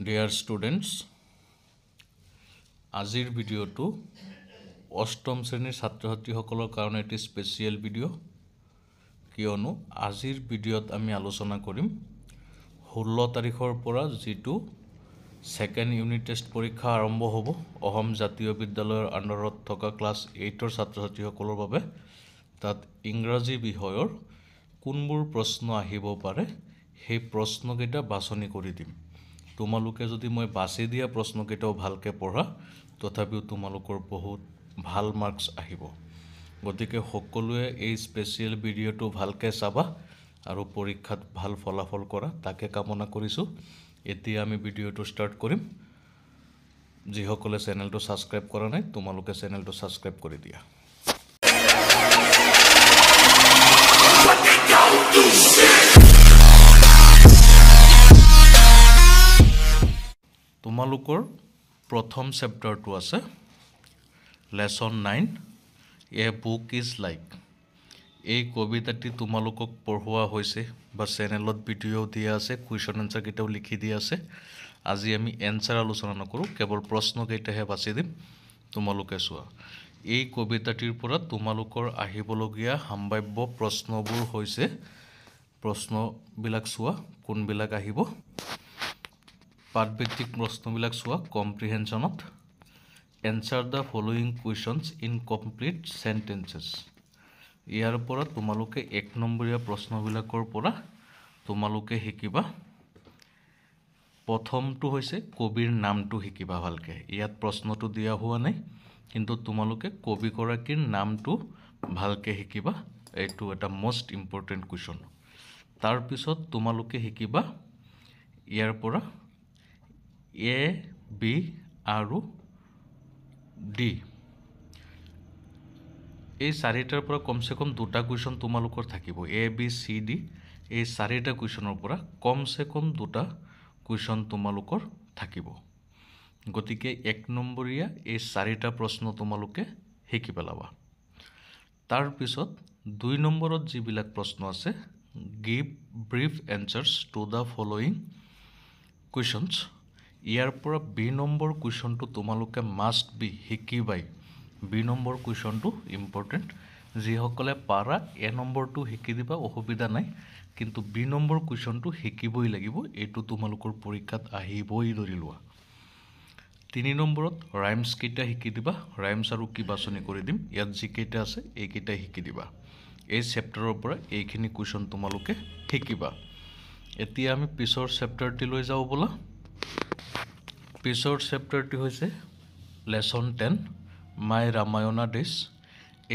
Dear students, আজিৰ ভিডিঅ'টো অষ্টম শ্ৰেণীৰ ছাত্ৰ ছাত্ৰীসকলৰ কাৰণে এটি স্পেচিয়েল ভিডিঅ' কিয়নো আজিৰ ভিডিঅ'ত আমি আলোচনা কৰিম 16 তাৰিখৰ পৰা যিটো ছেকেণ্ড ইউনিট টেষ্ট পৰীক্ষা আৰম্ভ হ'ব অসম জাতীয় বিদ্যালয়ৰ আণ্ডাৰত থকা ক্লাছ 8ৰ ছাত্ৰ ছাত্ৰীসকলৰ বাবে। তাত ইংৰাজী বিষয়ৰ কোনবোৰ প্ৰশ্ন আহিব পাৰে সেই প্ৰশ্নকেইটা বাছনি কৰি দিম। তোমালোকে যদি মই বাছি দিয়া প্ৰশ্নকেইটাও ভালকৈ পঢ়া তথাপিও তোমালোকৰ বহুত ভাল মাৰ্কছ আহিব। গতিকে সকলোৱে এই স্পেচিয়েল ভিডিঅ'টো ভালকৈ চাবা আৰু পৰীক্ষাত ভাল ফলাফল কৰা তাকে কামনা কৰিছোঁ। এতিয়া আমি ভিডিঅ'টো ষ্টাৰ্ট কৰিম। যিসকলে চেনেলটো ছাবস্ক্ৰাইব কৰা নাই তোমালোকে চেনেলটো ছাবস্ক্ৰাইব কৰি দিয়া। তোমালোকৰ প্ৰথম চেপ্টাৰটো আছে lesson 9 A book is like. এই কবিতাটি তোমালোকক পঢ়োৱা হৈছে বা চেনেলত ভিডিঅ' দিয়া আছে, কুৱেশ্যন এনচাৰকেইটাও লিখি দিয়া আছে। আজি আমি এনচাৰ আলোচনা নকৰোঁ, কেৱল প্ৰশ্নকেইটাহে বাছি দিম। তোমালোকে চোৱা, এই কবিতাটিৰ পৰা তোমালোকৰ আহিবলগীয়া সম্ভাৱ্য প্ৰশ্নবোৰ হৈছে, প্ৰশ্নবিলাক চোৱা কোনবিলাক আহিব। পাঠভিত্তিক প্ৰশ্নবিলাক চোৱা কম্প্ৰিহেনশ্যনত। Answer the following questions in complete sentences. ইয়াৰ পৰা তোমালোকে 1 নম্বৰীয়া প্ৰশ্নবিলাকৰ পৰা তোমালোকে শিকিবা। প্ৰথমটো হৈছে কবিৰ নামটো শিকিবা ভালকৈ। ইয়াত প্ৰশ্নটো দিয়া হোৱা নাই, কিন্তু তোমালোকে কবিগৰাকীৰ নামটো ভালকৈ শিকিবা। এইটো এটা মষ্ট ইম্পৰ্টেণ্ট কুৱেশ্যন। তাৰপিছত তোমালোকে শিকিবা ইয়াৰ পৰা এ, বি আৰু ডি। এই চাৰিটাৰ পৰা কমচে কম 2টা কুৱেশ্যন তোমালোকৰ থাকিব। এ, বি, চি, ডি এই 4টা কুৱেশ্যনৰ পৰা কমচে কম 2টা কুৱেশ্যন তোমালোকৰ থাকিব। গতিকে 1 নম্বৰীয়া এই 4টা প্ৰশ্ন তোমালোকে শিকি পেলাবা। তাৰপিছত 2 নম্বৰত যিবিলাক প্ৰশ্ন আছে, give brief answers to the following questions. ইয়াৰ পৰা বি নম্বৰ কুৱেশ্যনটো তোমালোকে মাষ্ট বি শিকিবাই। বি নম্বৰ কুৱেশ্যনটো ইম্পৰ্টেণ্ট। যিসকলে পাৰা এ নম্বৰটো শিকি দিবা, অসুবিধা নাই, কিন্তু বি নম্বৰ কুৱেশ্যনটো শিকিবই লাগিব। এইটো তোমালোকৰ পৰীক্ষাত আহিবই ধৰি লোৱা। 3 নম্বৰত ৰাইমছকেইটা শিকি দিবা। ৰাইমছ আৰু কি বাছনি কৰি দিম, ইয়াত যিকেইটা আছে এইকেইটাই শিকি দিবা। এই চেপ্টাৰৰ পৰা এইখিনি কুৱেশ্যন তোমালোকে শিকিবা। এতিয়া আমি পিছৰ চেপ্টাৰটিলৈ যাওঁ ব'লা। পিছৰ চেপ্টাৰটি হৈছে লেচন 10 মাই ৰামায়ণা ডেছ।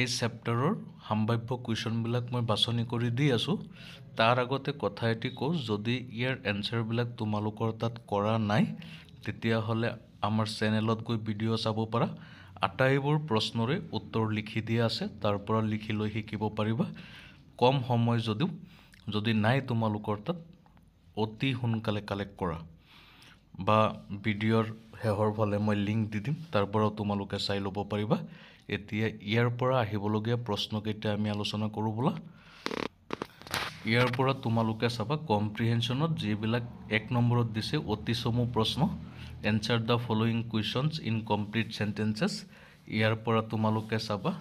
এই চেপ্টাৰৰ সম্ভাৱ্য কুৱেশ্যনবিলাক মই বাছনি কৰি দি আছোঁ। তাৰ আগতে কথা এটি কওঁ, যদি ইয়াৰ এনচাৰবিলাক তোমালোকৰ তাত কৰা নাই তেতিয়াহ'লে আমাৰ চেনেলত গৈ ভিডিঅ' চাব পাৰা। আটাইবোৰ প্ৰশ্নৰে উত্তৰ লিখি দিয়া আছে, তাৰ পৰা লিখি লৈ শিকিব পাৰিবা। কম সময় যদিও, যদি নাই তোমালোকৰ তাত অতি সোনকালে কালেক্ট কৰা, বা ভিডিঅ'ৰ শেষৰ ফালে মই লিংক দি দিম, তাৰ পৰাও তোমালোকে চাই ল'ব পাৰিবা। এতিয়া ইয়াৰ পৰা আহিবলগীয়া প্ৰশ্নকেইটা আমি আলোচনা কৰোঁ ব'লা। ইয়াৰ পৰা তোমালোকে চাবা কম্প্ৰিহেনশ্যনত যিবিলাক 1 নম্বৰত দিছে অতি চমু প্ৰশ্ন, answer the following questions in complete sentences. ইয়াৰ পৰা তোমালোকে চাবা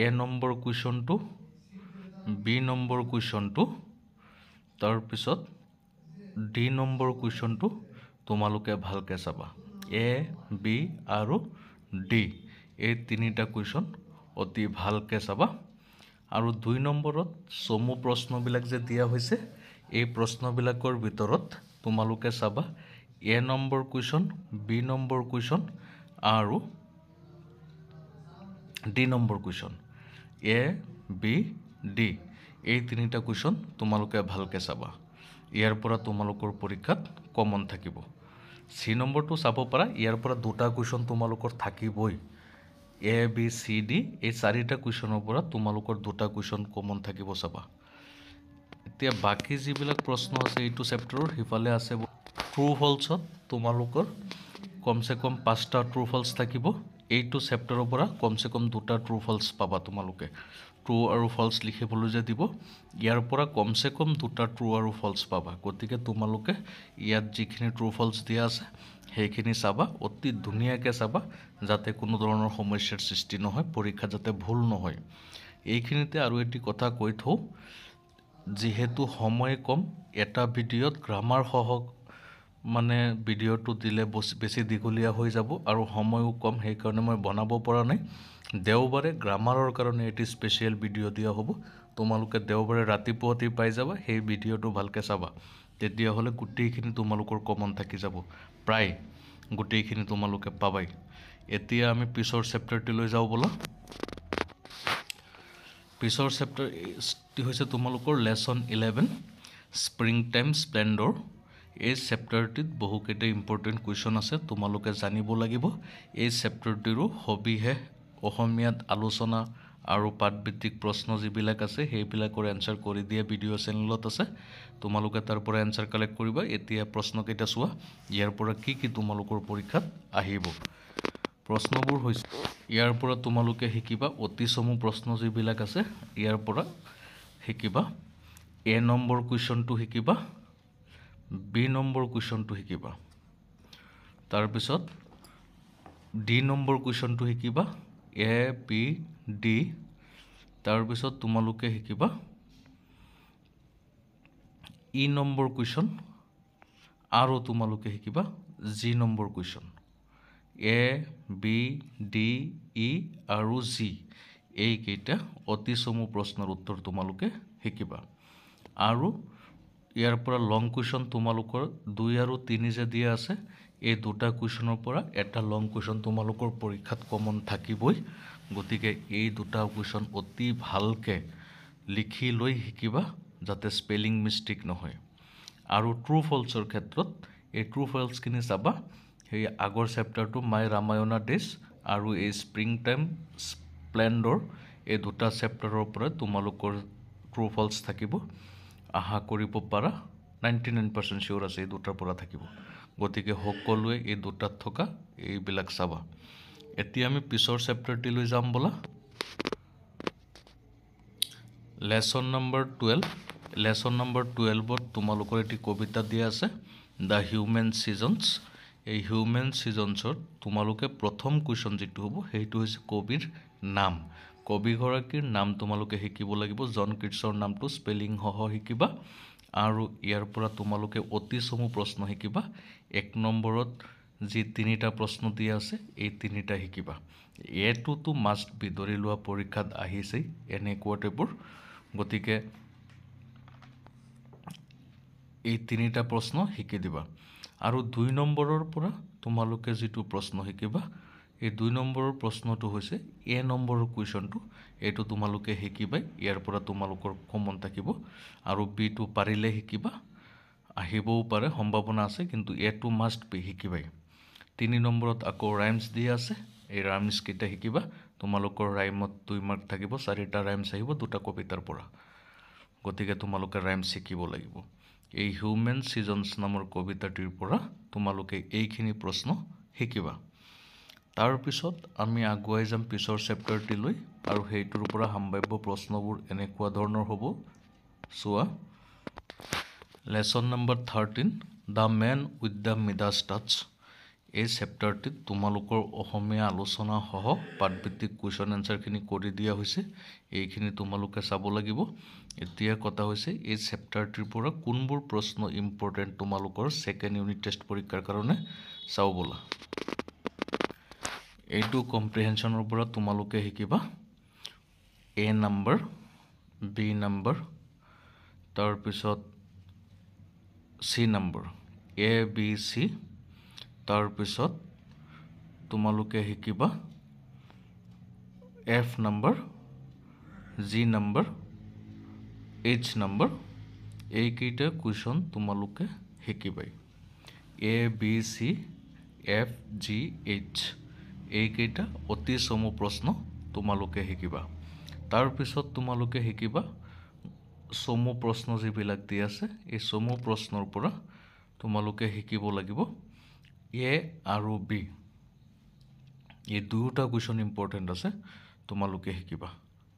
এ নম্বৰ কুৱেশ্যনটো, বি নম্বৰ কুৱেশ্যনটো, তাৰপিছত ডি নম্বৰ কুৱেশ্যনটো তোমালোকে ভালকৈ চাবা। এ, বি আৰু ডি এই 3টা কুৱেশ্যন অতি ভালকৈ চাবা। আৰু 2 নম্বৰত চমু প্ৰশ্নবিলাক যে দিয়া হৈছে, এই প্ৰশ্নবিলাকৰ ভিতৰত তোমালোকে চাবা A number question, B number question আৰু D number question. A, B, D এই 3টা কুৱেশ্যন তোমালোকে ভালকৈ চাবা। ইয়াৰ পৰা তোমালোকৰ পৰীক্ষাত কমন থাকিব। চি নম্বৰটো চাব পাৰা, ইয়াৰ পৰা 2টা কুৱেশ্যন তোমালোকৰ থাকিবই। এ, বি, চি, ডি এই 4টা কুৱেশ্যনৰ পৰা তোমালোকৰ 2টা কুৱেশ্যন কমন থাকিব চাবা। এতিয়া বাকী যিবিলাক প্ৰশ্ন আছে এইটো চেপ্টাৰৰ, সিফালে আছে ট্ৰু ফল্ছত তোমালোকৰ কমচে কম 5টা ট্ৰু ফল্ছ থাকিব। এইটো চেপ্টাৰৰ পৰা কমচে কম 2টা ট্ৰু ফল্ছ পাবা তোমালোকে। ট্ৰু আৰু ফলছ লিখিবলৈ যে দিব ইয়াৰ পৰা কমসে কম দুটা ট্ৰু আৰু ফলছ পাবা গতিকে তোমালোকে ইয়াত যিখিনি ট্ৰু ফলছ দিয়া আছে সেইখিনি চাবা অতি ধুনীয়াকৈ চাবা যাতে কোনো ধৰণৰ সমস্যাৰ সৃষ্টি নহয় পৰীক্ষা যাতে ভুল নহয় এইখিনিতে আৰু এটি কথা কৈ থওঁ যেহেতু সময় কম এটা ভিডিঅ'ত গ্ৰামাৰ সহ মানে ভিডিঅ'টো দিলে বেছি দীঘলীয়া হৈ যাব আৰু সময়ও কম সেইকাৰণে মই বনাব পৰা নাই দেওবাৰে গ্ৰামাৰৰ কাৰণে এটি স্পেচিয়েল ভিডিঅ' দিয়া হ'ব তোমালোকে দেওবাৰে ৰাতিপুৱাতেই পাই যাবা সেই ভিডিঅ'টো ভালকৈ চাবা তেতিয়াহ'লে গোটেইখিনি তোমালোকৰ কমন থাকি যাব প্ৰায় গোটেইখিনি তোমালোকে পাবাই এতিয়া আমি পিছৰ চেপ্টাৰটিলৈ যাওঁ বলা পিছৰ চেপ্টাৰটি হৈছে তোমালোকৰ লেসন 11 স্প্ৰিং টাইম স্প্লেণ্ডৰ এই চেপ্টাৰটিত বহুকেইটা ইম্পৰ্টেণ্ট কুৱেশ্যন আছে তোমালোকে জানিব লাগিব এই চেপ্টাৰটিৰো সবিশেষ অসমীয়াত আলোচনা আৰু পাঠভিত্তিক প্ৰশ্ন যিবিলাক আছে সেইবিলাকৰ এনসাৰ কৰি দিয়া ভিডিঅ' চেনেলত আছে তোমালোকে তাৰ পৰা এনসাৰ কালেক্ট কৰিবা এতিয়া প্ৰশ্নকেইটা চোৱা ইয়াৰ পৰা কি তোমালোকৰ পৰীক্ষাত আহিব প্ৰশ্নবোৰ হৈছে ইয়াৰ পৰা তোমালোকে শিকিবা অতি চমু প্ৰশ্ন যিবিলাক আছে ইয়াৰ পৰা শিকিবা এ নম্বৰ কুৱেশ্যনটো শিকিবা বি নম্বৰ কুৱেশ্যনটো শিকিবা তাৰপিছত ডি নম্বৰ কুৱেশ্যনটো শিকিবা এ বি ডি তাৰপিছত তোমালোকে শিকিবা ই নম্বৰ কুৱেশ্যন আৰু তোমালোকে শিকিবা G number question A B D E আৰু জি এইকেইটা অতি চমু প্ৰশ্নৰ উত্তৰ তোমালোকে শিকিবা আৰু ইয়াৰ পৰা লং কুৱেশ্যন তোমালোকৰ 2 আৰু 3 যে দিয়া আছে এই দুটা কুৱেশ্যনৰ পৰা এটা লং কুৱেশ্যন তোমালোকৰ পৰীক্ষাত কমন থাকিবই গতিকে এই দুটা কুৱেশ্যন অতি ভালকৈ লিখি লৈ শিকিবা যাতে স্পেলিং মিষ্টেক নহয় আৰু ট্ৰু ফলছৰ ক্ষেত্ৰত এই ট্ৰু ফলছখিনি চাবা সেই আগৰ চেপ্টাৰটো মাই ৰামায়ণা ডেজ আৰু এই স্প্ৰিং টাইম স্প্লেণ্ডৰ এই দুটা চেপ্টাৰৰ পৰা তোমালোকৰ ট্ৰু ফলছ থাকিব আশা কৰিব পাৰা 99% শিওৰ আছে এই দুটাৰ পৰা থাকিব গতিকে সকলোৱে এই দুটাত থকা এইবিলাক চাবা এতিয়া আমি পিছৰ চেপ্টাৰটিলৈ যাম বলা লেসন নম্বৰ 12ত তোমালোকৰ এটি কবিতা দিয়া আছে দ্য হিউমেন সিজনছ এই হিউমেন সিজনছৰ তোমালোকে প্ৰথম কুৱেশ্যন যেটো হ'ব সেইটো হৈছে কবিৰ নাম কবিগৰাকীৰ নাম তোমালোকে শিকিব লাগিব জন কিটছৰ নামটো স্পেলিং সহ শিকিবা আৰু ইয়াৰ পৰা তোমালোকে অতি চমু প্ৰশ্ন শিকিবা 1 নম্বৰত যি তিনিটা প্ৰশ্ন দিয়া আছে এই তিনিটা শিকিবা এটোতো মাষ্ট বি ধৰি লোৱা পৰীক্ষাত আহিছে এনেকুৱা টাইপৰ গতিকে এই তিনিটা প্ৰশ্ন শিকি দিবা আৰু 2 নম্বৰৰ পৰা তোমালোকে যেটো প্ৰশ্ন শিকিবা এই 2 নম্বৰৰ প্ৰশ্নটো হৈছে এ নম্বৰৰ কুৱেশ্যনটো এটো তোমালোকে শিকিবা ইয়াৰ পৰা তোমালোকৰ কমন থাকিব আৰু বি টো পাৰিলে শিকিবা আহিবও পাৰে সম্ভাৱনা আছে কিন্তু এটো মাষ্ট বি শিকিবাই 3 নম্বৰত আকৌ ৰাইমছ দিয়া আছে এই ৰাইমছ কেইটা শিকিবা তোমালোকৰ ৰাইমত 2 মাৰ্ক থাকিব 4টা ৰাইমছ আহিব দুটা কবিতাৰ পৰা গতিকে তোমালোকে ৰাইমছ শিকিব লাগিব এই হিউমেন সিজনছ নামৰ কবিতাটিৰ পৰা তোমালোকে এইখিনি প্ৰশ্ন শিকিবা তাৰ পিছত আমি আগুৱাই যাম পিছৰ চেপ্টাৰটিলৈ আৰু সেইটোৰ পৰা সম্ভাৱ্য প্ৰশ্নবোৰ এনেকুৱা ধৰণৰ হ'ব চোৱা lesson number 13 the man with the Midas touch এই চেপ্টাৰটিত তোমালোকৰ অসমীয়া আলোচনা সহ পাঠভিত্তিক কুৱেশ্যন এনসাৰখিনি কৰি দিয়া হৈছে এইখিনি তোমালোকে চাব লাগিব এতিয়া কথা হৈছে এই চেপ্টাৰটিৰ পৰা কোনবোৰ প্ৰশ্ন ইম্পৰ্টেণ্ট তোমালোকৰ সেকেন্ড ইউনিট টেষ্ট পৰীক্ষাৰ কাৰণে চাও বলা এইটো কম্প্ৰিহেনশনৰ পৰা তোমালোকে শিকিবা এ নম্বৰ বি নম্বৰ তাৰ পিছত সি নম্বৰ এ বি সি তাৰ পিছত তোমালোকে শিকিবা F number G number H number এইকেইটা কুৱেশ্যন তোমালোকে শিকিবাই A B C F G H এইকেইটা অতি চমু প্ৰশ্ন তোমালোকে শিকিবা তাৰ পিছত তোমালোকে শিকিবা চমু প্ৰশ্ন যিবিলাক দি আছে এই চমু প্ৰশ্নৰ পৰা তোমালোকে শিকিব লাগিব এ আৰু বি এই দুটা কুৱেশ্যন ইম্পৰ্টেণ্ট আছে তোমালোকে শিকিবা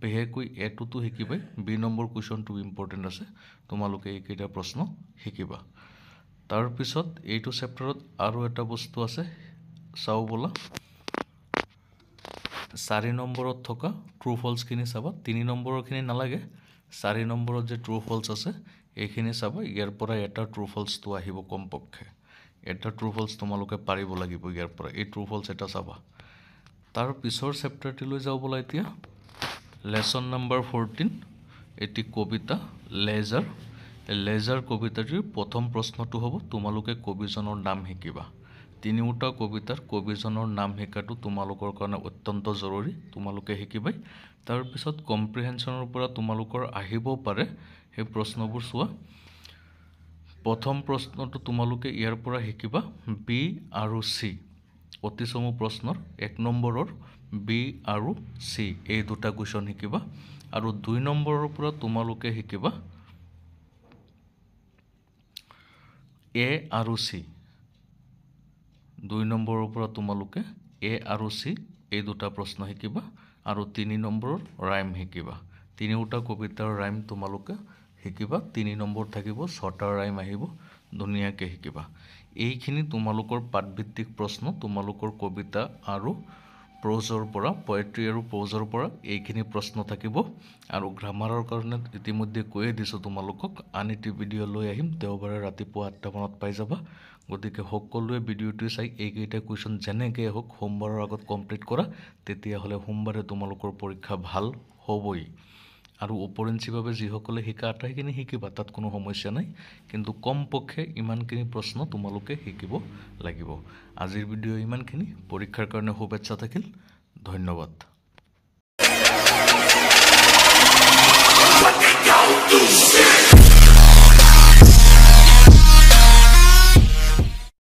বিশেষকৈ এটোতো শিকিবাই বি নম্বৰ কুৱেশ্যনটো ইম্পৰ্টেণ্ট আছে তোমালোকে এইকেইটা প্ৰশ্ন শিকিবা তাৰপিছত এইটো চেপ্টাৰত আৰু এটা বস্তু আছে চাও বলা 4 নম্বৰত থকা ট্ৰু ফলছ খিনি চাবা 3 নম্বৰৰ খিনি নালাগে 4 নম্বৰত যে ট্ৰু ফলছ আছে এইখিনি চাবা ইয়াৰ পৰা এটা ট্ৰু ফলছটো আহিব কমপক্ষে এটা ট্ৰু ফলছ তোমালোকে পাৰিব লাগিব ইয়াৰ পৰা এই ট্ৰু ফলছ এটা চাবা তাৰ পিছৰ চেপ্টাৰটিলৈ যাও বলা এতিয়া লেসন নাম্বাৰ 14 এটি কবিতা লেজাৰ কবিতাটিৰ প্ৰথম প্ৰশ্নটো হ'ব তোমালোকে কবিজনৰ নাম শিকিবা তিনিওটা কবিতাৰ কবিজনৰ নাম শিকাটো তোমালোকৰ কাৰণে অত্যন্ত জৰুৰী তোমালোকে শিকিবাই তাৰ পিছত কম্প্ৰিহেনচনৰ পৰা তোমালোকৰ আহিব পাৰে এই প্ৰশ্নবোৰ চোৱা প্ৰথম প্ৰশ্নটো তোমালোকে ইয়াৰ পৰা শিকিবা বি আৰু সি অতিচমু প্ৰশ্নৰ 1 নম্বৰৰ বি আৰু সি এই দুটা কুৱেশ্যন শিকিবা আৰু 2 নম্বৰৰ পৰা তোমালোকে শিকিবা এ আৰু সি 2 নম্বৰৰ পৰা তোমালোকে এ আৰু সি এই দুটা প্ৰশ্ন শিকিবা আৰু 3 নম্বৰৰ ৰাইম শিকিবা তিনিওটা কবিতাৰ ৰাইম তোমালোকে শিকিবা 3 নম্বৰ থাকিব 6টা ৰাইম আহিব ধুনীয়াকৈ শিকিবা এইখিনি তোমালোকৰ পাঠভিত্তিক প্ৰশ্ন তোমালোকৰ কবিতা আৰু প্ৰজৰ পৰা পোয়েট্ৰি আৰু প্ৰজৰ পৰা এইখিনি প্ৰশ্ন থাকিব আৰু গ্ৰামাৰৰ কাৰণে ইতিমধ্যে কৈয়ে দিছো তোমালোকক আনিটি ভিডিঅ লৈ আহিম দেওবাৰে ৰাতিপুৱা 8টা মানত পাই যাবা গতিকে সকলোৱে ভিডিঅটো চাই এইকেইটা কুৱেশ্যন যেনেকৈ হোক সোমবাৰৰ আগত কমপ্লিট কৰা তেতিয়া হলে সোমবাৰে তোমালোকৰ পৰীক্ষা ভাল হ'বই আৰু উপৰিঞ্চিভাৱে যিসকলে শিকা আটাইখিনি শিকিবা তাত কোনো সমস্যা নাই কিন্তু কমপক্ষে ইমানখিনি প্ৰশ্ন তোমালোকে শিকিব লাগিব আজিৰ ভিডিঅ ইমানখিনি পৰীক্ষাৰ কাৰণে শুভেচ্ছা থাকিল ধন্যবাদ